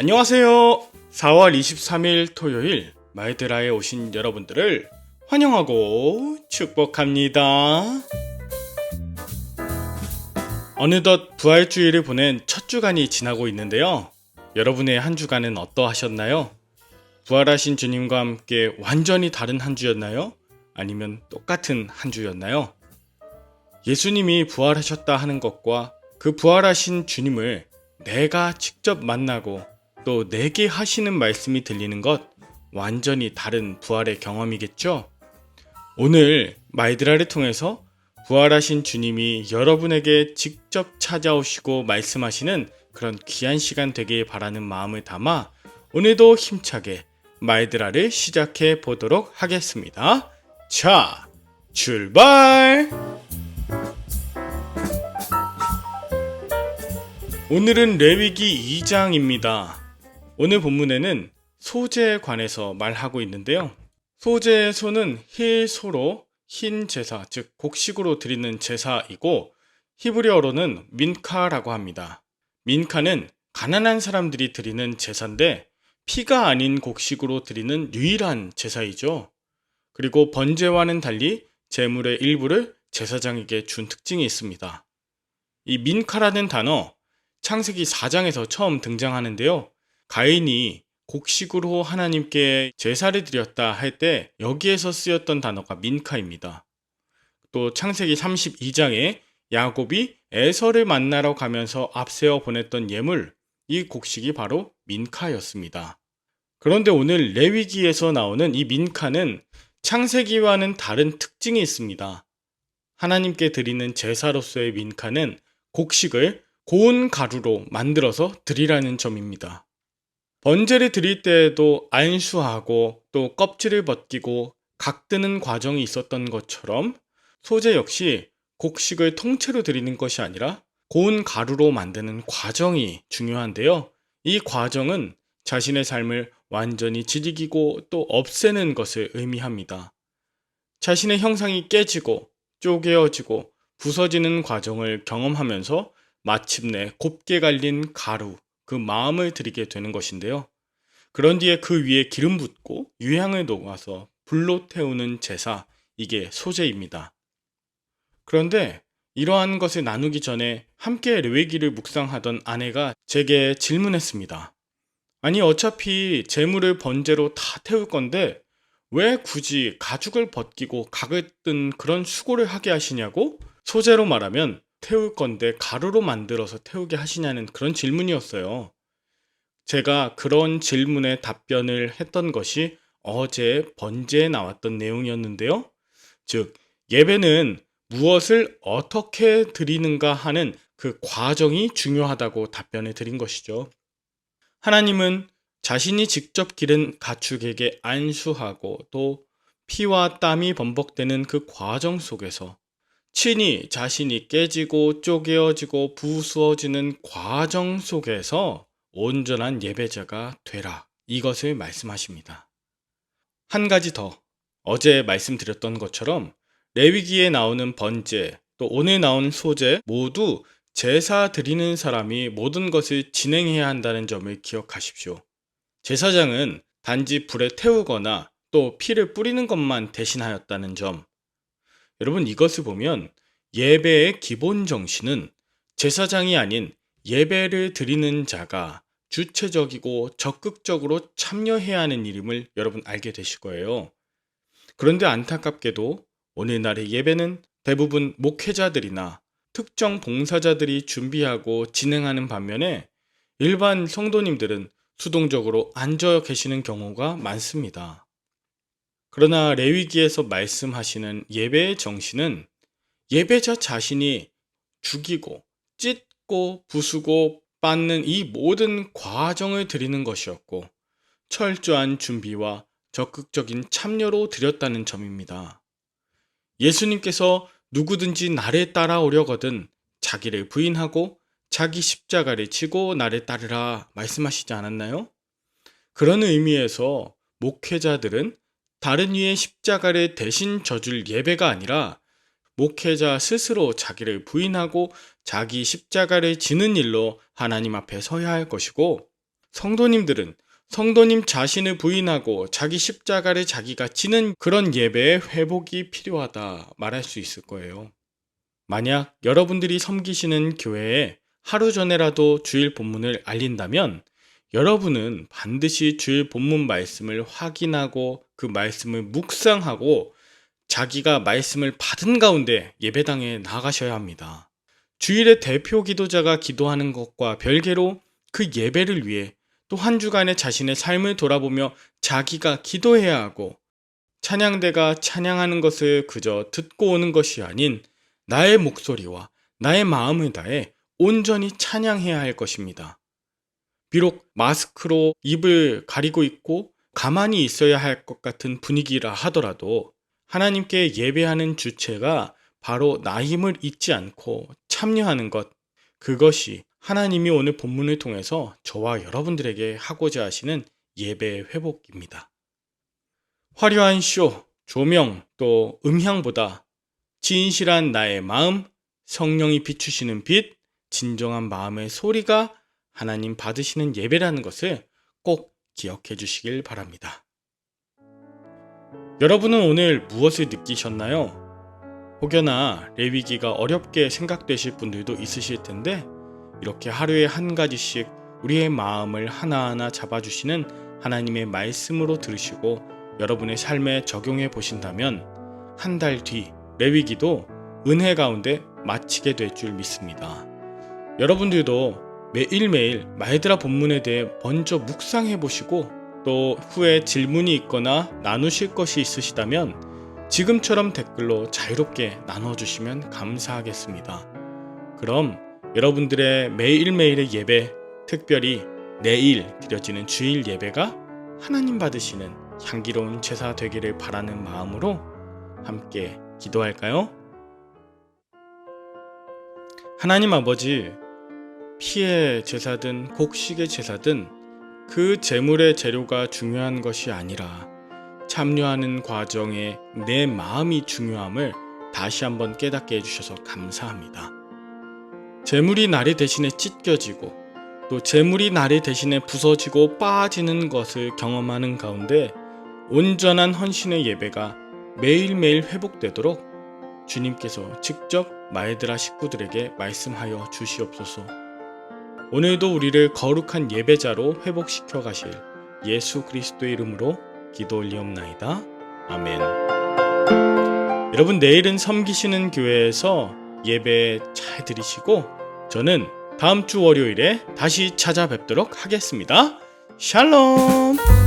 안녕하세요. 4월 23일 토요일 마이드라에 오신 여러분들을 환영하고 축복합니다. 어느덧 부활주일을 보낸 첫 주간이 지나고 있는데요. 여러분의 한 주간은 어떠하셨나요? 부활하신 주님과 함께 완전히 다른 한 주였나요? 아니면 똑같은 한 주였나요? 예수님이 부활하셨다 하는 것과 그 부활하신 주님을 내가 직접 만나고 또 내게 하시는 말씀이 들리는 것, 완전히 다른 부활의 경험이겠죠? 오늘 마이드라를 통해서 부활하신 주님이 여러분에게 직접 찾아오시고 말씀하시는 그런 귀한 시간 되길 바라는 마음을 담아 오늘도 힘차게 마이드라를 시작해 보도록 하겠습니다. 자, 출발! 오늘은 레위기 2장입니다. 오늘 본문에는 소제에 관해서 말하고 있는데요. 소제의 소는 힐소로 흰 제사, 즉 곡식으로 드리는 제사이고 히브리어로는 민카라고 합니다. 민카는 가난한 사람들이 드리는 제사인데 피가 아닌 곡식으로 드리는 유일한 제사이죠. 그리고 번제와는 달리 제물의 일부를 제사장에게 준 특징이 있습니다. 이 민카라는 단어, 창세기 4장에서 처음 등장하는데요. 가인이 곡식으로 하나님께 제사를 드렸다 할 때 여기에서 쓰였던 단어가 민카입니다. 또 창세기 32장에 야곱이 에서를 만나러 가면서 앞세워 보냈던 예물, 이 곡식이 바로 민카였습니다. 그런데 오늘 레위기에서 나오는 이 민카는 창세기와는 다른 특징이 있습니다. 하나님께 드리는 제사로서의 민카는 곡식을 고운 가루로 만들어서 드리라는 점입니다. 번제를 드릴 때에도 안수하고 또 껍질을 벗기고 각드는 과정이 있었던 것처럼 소제 역시 곡식을 통째로 드리는 것이 아니라 고운 가루로 만드는 과정이 중요한데요. 이 과정은 자신의 삶을 완전히 지지기고 또 없애는 것을 의미합니다. 자신의 형상이 깨지고 쪼개어지고 부서지는 과정을 경험하면서 마침내 곱게 갈린 가루, 그 마음을 드리게 되는 것인데요. 그런 뒤에 그 위에 기름 붓고 유향을 녹아서 불로 태우는 제사, 이게 소제입니다. 그런데 이러한 것을 나누기 전에 함께 레위기를 묵상하던 아내가 제게 질문했습니다. 아니 어차피 제물을 번제로 다 태울 건데 왜 굳이 가죽을 벗기고 각을 뜬 그런 수고를 하게 하시냐고? 소제로 말하면 태울 건데 가루로 만들어서 태우게 하시냐는 그런 질문이었어요. 제가 그런 질문에 답변을 했던 것이 어제 번제에 나왔던 내용이었는데요. 즉, 예배는 무엇을 어떻게 드리는가 하는 그 과정이 중요하다고 답변을 드린 것이죠. 하나님은 자신이 직접 기른 가축에게 안수하고 또 피와 땀이 범벅되는 그 과정 속에서 친히 자신이 깨지고 쪼개어지고 부수어지는 과정 속에서 온전한 예배자가 되라, 이것을 말씀하십니다. 한 가지 더, 어제 말씀드렸던 것처럼 레위기에 나오는 번제, 또 오늘 나온 소제 모두 제사 드리는 사람이 모든 것을 진행해야 한다는 점을 기억하십시오. 제사장은 단지 불에 태우거나 또 피를 뿌리는 것만 대신하였다는 점, 여러분 이것을 보면 예배의 기본 정신은 제사장이 아닌 예배를 드리는 자가 주체적이고 적극적으로 참여해야 하는 일임을 여러분 알게 되실 거예요. 그런데 안타깝게도 오늘날의 예배는 대부분 목회자들이나 특정 봉사자들이 준비하고 진행하는 반면에 일반 성도님들은 수동적으로 앉아 계시는 경우가 많습니다. 그러나 레위기에서 말씀하시는 예배의 정신은 예배자 자신이 죽이고 찢고 부수고 빻는 이 모든 과정을 드리는 것이었고 철저한 준비와 적극적인 참여로 드렸다는 점입니다. 예수님께서 누구든지 나를 따라오려거든 자기를 부인하고 자기 십자가를 지고 나를 따르라 말씀하시지 않았나요? 그런 의미에서 목회자들은 다른 이의 십자가를 대신 져줄 예배가 아니라 목회자 스스로 자기를 부인하고 자기 십자가를 지는 일로 하나님 앞에 서야 할 것이고, 성도님들은 성도님 자신을 부인하고 자기 십자가를 자기가 지는 그런 예배의 회복이 필요하다 말할 수 있을 거예요. 만약 여러분들이 섬기시는 교회에 하루 전에라도 주일 본문을 알린다면 여러분은 반드시 주일 본문 말씀을 확인하고 그 말씀을 묵상하고 자기가 말씀을 받은 가운데 예배당에 나가셔야 합니다. 주일의 대표 기도자가 기도하는 것과 별개로 그 예배를 위해 또 한 주간의 자신의 삶을 돌아보며 자기가 기도해야 하고 찬양대가 찬양하는 것을 그저 듣고 오는 것이 아닌 나의 목소리와 나의 마음을 다해 온전히 찬양해야 할 것입니다. 비록 마스크로 입을 가리고 있고 가만히 있어야 할 것 같은 분위기라 하더라도 하나님께 예배하는 주체가 바로 나 힘을 잊지 않고 참여하는 것, 그것이 하나님이 오늘 본문을 통해서 저와 여러분들에게 하고자 하시는 예배 회복입니다. 화려한 쇼, 조명, 또 음향보다 진실한 나의 마음, 성령이 비추시는 빛, 진정한 마음의 소리가 하나님 받으시는 예배라는 것을 꼭 기억해 주시길 바랍니다. 여러분은 오늘 무엇을 느끼셨나요? 혹여나 레위기가 어렵게 생각되실 분들도 있으실 텐데 이렇게 하루에 한 가지씩 우리의 마음을 하나하나 잡아주시는 하나님의 말씀으로 들으시고 여러분의 삶에 적용해 보신다면 한 달 뒤 레위기도 은혜 가운데 마치게 될 줄 믿습니다. 여러분들도 매일매일 말드라 본문에 대해 먼저 묵상해 보시고 또 후에 질문이 있거나 나누실 것이 있으시다면 지금처럼 댓글로 자유롭게 나눠주시면 감사하겠습니다. 그럼 여러분들의 매일매일의 예배, 특별히 내일 드려지는 주일 예배가 하나님 받으시는 향기로운 제사 되기를 바라는 마음으로 함께 기도할까요? 하나님 아버지, 피의 제사든 곡식의 제사든 그 제물의 재료가 중요한 것이 아니라 참여하는 과정에 내 마음이 중요함을 다시 한번 깨닫게 해주셔서 감사합니다. 제물이 나를 대신에 찢겨지고 또 제물이 나를 대신에 부서지고 빠지는 것을 경험하는 가운데 온전한 헌신의 예배가 매일매일 회복되도록 주님께서 직접 말드라 식구들에게 말씀하여 주시옵소서. 오늘도 우리를 거룩한 예배자로 회복시켜 가실 예수 그리스도의 이름으로 기도 올리옵나이다. 아멘. 여러분, 내일은 섬기시는 교회에서 예배 잘 드리시고 저는 다음 주 월요일에 다시 찾아뵙도록 하겠습니다. 샬롬.